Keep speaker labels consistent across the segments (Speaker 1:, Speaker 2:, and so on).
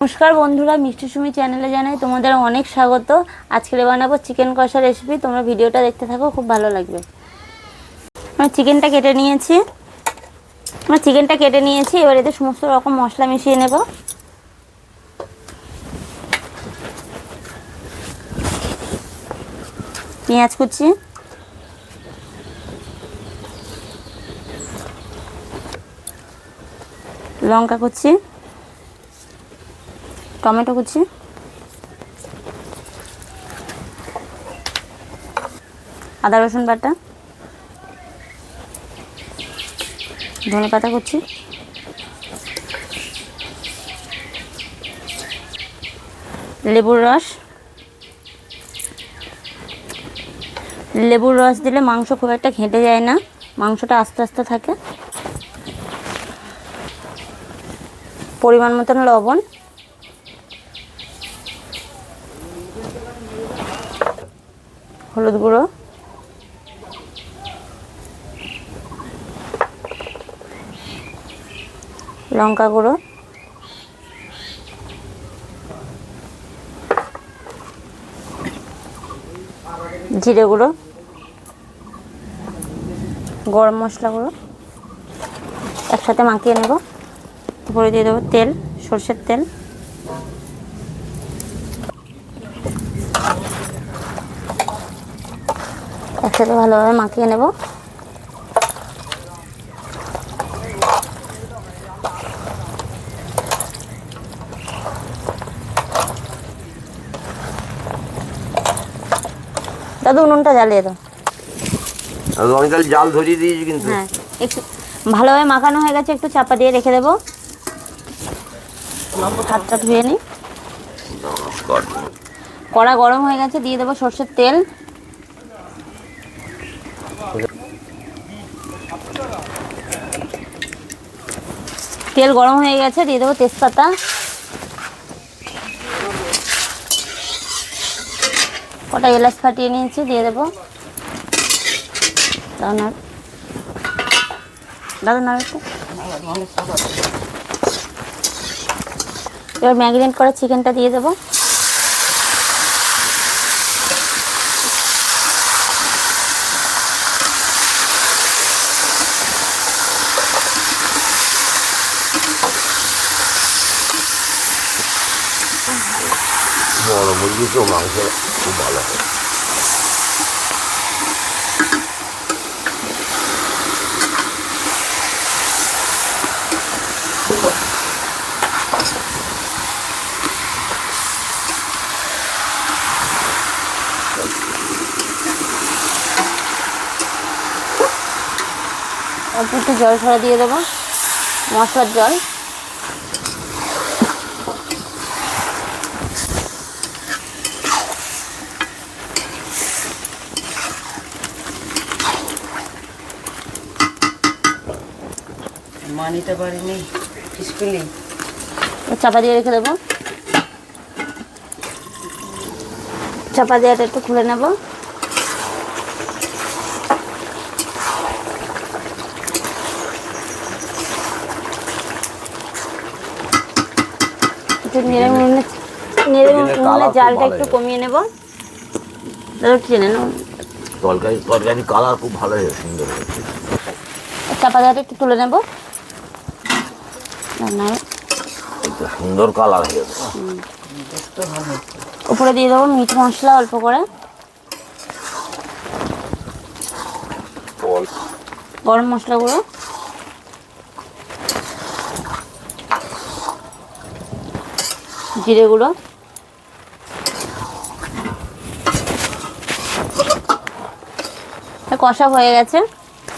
Speaker 1: নমস্কার বন্ধুরা, মিষ্টি সুমি চ্যানেলে জানাই তোমাদের অনেক স্বাগত। আজকে বানাবো চিকেন কষা রেসিপি। তোমরা ভিডিওটা দেখতে থাকো, খুব ভালো লাগবে। আমরা চিকেনটা কেটে নিয়েছি। এবার এতে সমস্ত রকম মশলা মিশিয়ে নেব। পেঁয়াজ কুচি, লঙ্কা কুচি, টমেটো কুচি, আদা রসুন বাটা, ধনেপাতা কুচি, লেবুর রস দিলে মাংস খুব একটা ঘেঁটে যায় না, মাংসটা আস্তে আস্তে থাকে। পরিমাণ মতন লবণ, হলুদ গুঁড়ো, লঙ্কা গুঁড়ো, জিরে গুঁড়ো, গরম মশলা গুঁড়ো একসাথে মাখিয়ে নেব। উপরে দিয়ে দেবো তেল, সরষের তেল। একসাথে ভালোভাবে মাখিয়ে নেব। দাদু উনুনটা জ্বালিয়ে দাও।
Speaker 2: আমি তাহলে জাল ধরিয়ে দিয়েছি কিন্তু।
Speaker 1: হ্যাঁ, একটু ভালোভাবে মাখানো হয়ে গেছে, একটু চাপা দিয়ে রেখে দেবো। হাতটা ধুয়ে নিই। কড়া গরম হয়ে গেছে, দিয়ে দেবো সরষের তেল। তেল গরম হয়ে গেছে, দিয়ে দেবো তেজপাতা, কটা এলাচ ফাটিয়ে নিয়েছি, দিয়ে দেবো। দাদা না, এবার ম্যারিনেট করা চিকেনটা দিয়ে দেবো।
Speaker 2: বড় মুরগি তো মাংস খুব ভালো হয়।
Speaker 1: অল্প একটু জল ছড়া দিয়ে দেবো, মশলার জল।
Speaker 3: মানিতে পারিনি, স্কুলে
Speaker 1: চাপা দিয়ে রেখে দেবো। চাপা দেওয়াটা একটু খুলে নেব। জালটা একটু কমিয়ে নেব। টেনে নেব।
Speaker 2: তরকারি কালার খুব ভালো হয়েছে, সুন্দর হয়েছে।
Speaker 1: চাপা দেওয়াটা একটু তুলে নেব।
Speaker 2: সুন্দর কালার হয়েছে।
Speaker 1: উপরে দিয়ে দেবো মিট মশলা অল্প করে, গরম মশলা গুঁড়ো, জিরে গুঁড়ো, কষা হয়ে গেছে।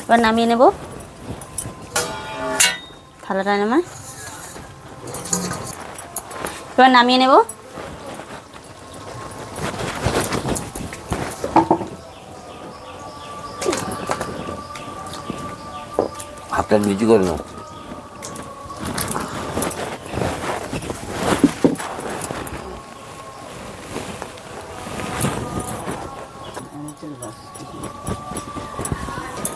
Speaker 1: এবার নামিয়ে নেব। থালাটা নামায়, এবার নামিয়ে নেব।
Speaker 2: হাতটা নিচু করে নাও।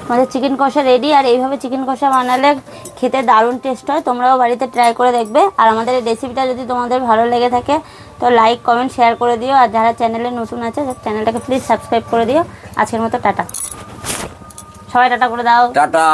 Speaker 1: আমাদের চিকেন কষা রেডি। আর এইভাবে চিকেন কষা বানালে খেতে দারুণ টেস্ট হয়, তোমরাও বাড়িতে ট্রাই করে দেখবে। আর আমাদের এই রেসিপিটা যদি তোমাদের ভালো লেগে থাকে তো লাইক কমেন্ট শেয়ার করে দিও। আর যারা চ্যানেলে নতুন আছে চ্যানেলটাকে প্লিজ সাবস্ক্রাইব করে দিও। আজকের মতো টাটা, সবাই টাটা করে দাও।
Speaker 2: টাটা।